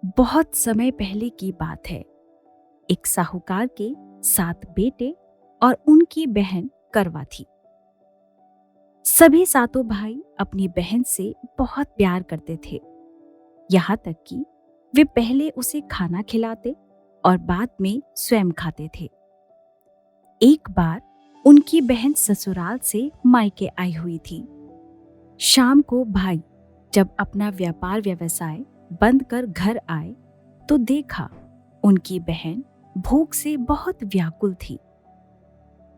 बहुत समय पहले की बात है। एक साहूकार के 7 बेटे और उनकी बहन करवा थी। सभी सातों भाई अपनी बहन से बहुत प्यार करते थे, यहाँ तक कि वे पहले उसे खाना खिलाते और बाद में स्वयं खाते थे। एक बार उनकी बहन ससुराल से मायके आई हुई थी। शाम को भाई जब अपना व्यापार व्यवसाय बंद कर घर आए तो देखा उनकी बहन भूख से बहुत व्याकुल थी।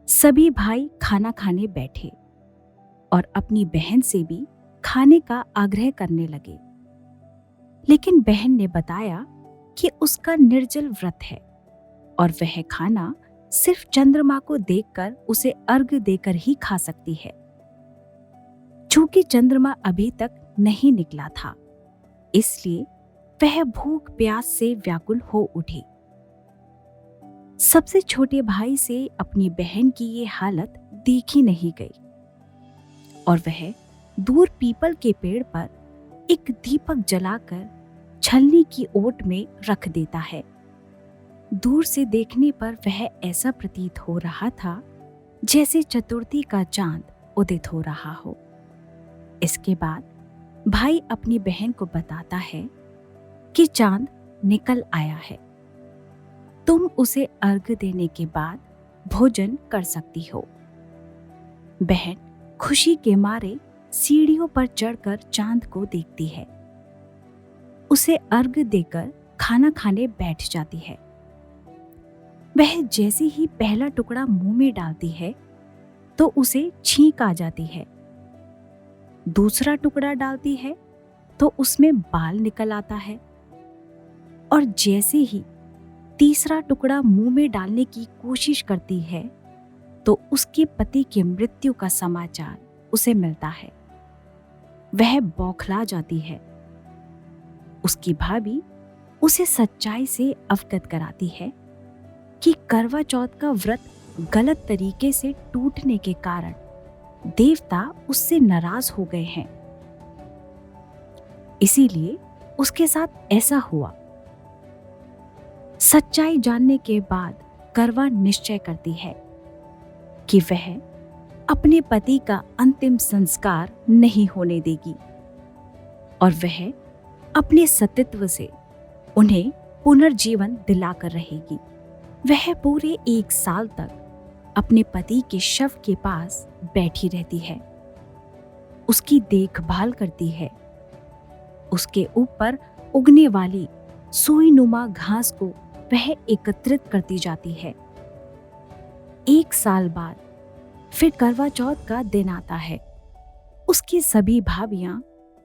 सभी भाई खाना खाने बैठे और अपनी बहन से भी खाने का आग्रह करने लगे, लेकिन बहन ने बताया कि उसका निर्जल व्रत है और वह खाना सिर्फ चंद्रमा को देखकर उसे अर्घ्य देकर ही खा सकती है। चूंकि चंद्रमा अभी तक नहीं निकला था, इसलिए वह भूख प्यास से व्याकुल हो उठी। सबसे छोटे भाई से अपनी बहन की ये हालत देखी नहीं गई और वह दूर पीपल के पेड़ पर एक दीपक जलाकर छलनी की ओट में रख देता है। दूर से देखने पर वह ऐसा प्रतीत हो रहा था जैसे चतुर्थी का चांद उदित हो रहा हो। इसके बाद भाई अपनी बहन को बताता है कि चांद निकल आया है, तुम उसे अर्घ्य देने के बाद भोजन कर सकती हो। बहन खुशी के मारे सीढ़ियों पर चढ़कर चांद को देखती है, उसे अर्घ्य देकर खाना खाने बैठ जाती है। वह जैसे ही पहला टुकड़ा मुंह में डालती है तो उसे छींक आ जाती है। दूसरा टुकड़ा डालती है तो उसमें बाल निकल आता है और जैसे ही तीसरा टुकड़ा मुंह में डालने की कोशिश करती है तो उसके पति की मृत्यु का समाचार उसे मिलता है। वह बौखला जाती है। उसकी भाभी उसे सच्चाई से अवगत कराती है कि करवा चौथ का व्रत गलत तरीके से टूटने के कारण देवता उससे नाराज हो गए हैं, इसीलिए उसके साथ ऐसा हुआ। सच्चाई जानने के बाद करवा निश्चय करती है कि वह अपने पति का अंतिम संस्कार नहीं होने देगी और वह अपने सतीत्व से उन्हें पुनर्जीवन दिलाकर रहेगी। वह पूरे 1 साल तक अपने पति के शव के पास बैठी रहती है, उसकी देखभाल करती है, उसके ऊपर उगने वाली सुईनुमा घास को वह एकत्रित करती जाती है। 1 साल बाद फिर करवा चौथ का दिन आता है। उसकी सभी भाभियां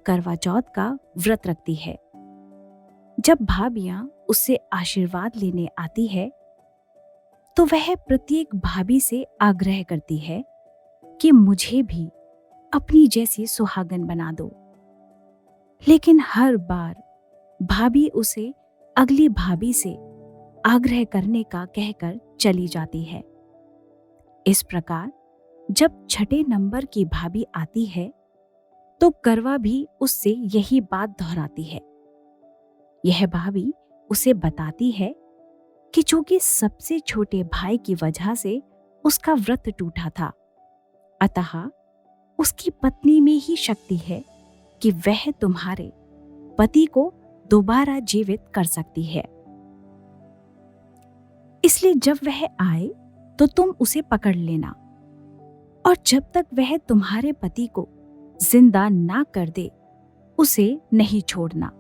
करवा चौथ का व्रत रखती है। जब भाभियां उससे आशीर्वाद लेने आती है तो वह प्रत्येक भाभी से आग्रह करती है कि मुझे भी अपनी जैसी सुहागन बना दो, लेकिन हर बार भाभी उसे अगली भाभी से आग्रह करने का कहकर चली जाती है। इस प्रकार जब छठे नंबर की भाभी आती है तो करवा भी उससे यही बात दोहराती है। यह भाभी उसे बताती है कि चूंकि सबसे छोटे भाई की वजह से उसका व्रत टूटा था, अतः उसकी पत्नी में ही शक्ति है कि वह तुम्हारे पति को दोबारा जीवित कर सकती है। इसलिए जब वह आए तो तुम उसे पकड़ लेना और जब तक वह तुम्हारे पति को जिंदा ना कर दे उसे नहीं छोड़ना।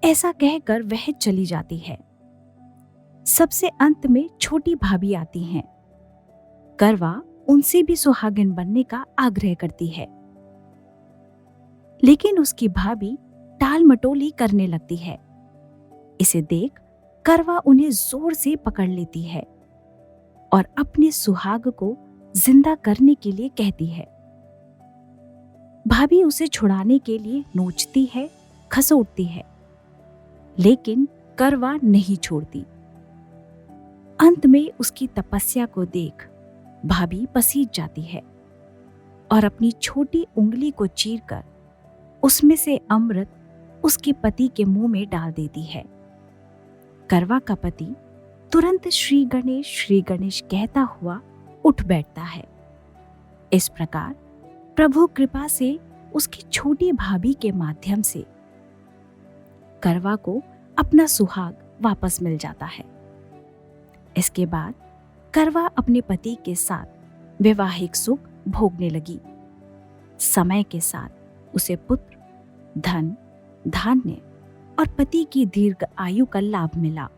ऐसा कहकर वह चली जाती है। सबसे अंत में छोटी भाभी आती हैं। करवा उनसे भी सुहागिन बनने का आग्रह करती है, लेकिन उसकी भाभी टाल मटोली करने लगती है। इसे देख करवा उन्हें जोर से पकड़ लेती है और अपने सुहाग को जिंदा करने के लिए कहती है। भाभी उसे छुड़ाने के लिए नोचती है, खसोटती है, लेकिन करवा नहीं छोड़ती। अंत में उसकी तपस्या को देख भाभी पसीज जाती है और अपनी छोटी उंगली को चीरकर उसमें से अमृत उसके पति के मुंह में डाल देती है। करवा का पति तुरंत श्री गणेश कहता हुआ उठ बैठता है। इस प्रकार प्रभु कृपा से उसकी छोटी भाभी के माध्यम से करवा को अपना सुहाग वापस मिल जाता है। इसके बाद करवा अपने पति के साथ वैवाहिक सुख भोगने लगी। समय के साथ उसे पुत्र, धन, धान्य और पति की दीर्घ आयु का लाभ मिला।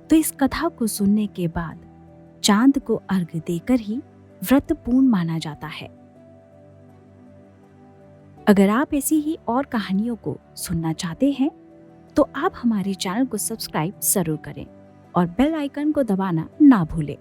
तो इस कथा को सुनने के बाद चांद को अर्घ्य देकर ही व्रत पूर्ण माना जाता है। अगर आप ऐसी ही और कहानियों को सुनना चाहते हैं तो आप हमारे चैनल को सब्सक्राइब जरूर करें और बेल आइकन को दबाना ना भूलें।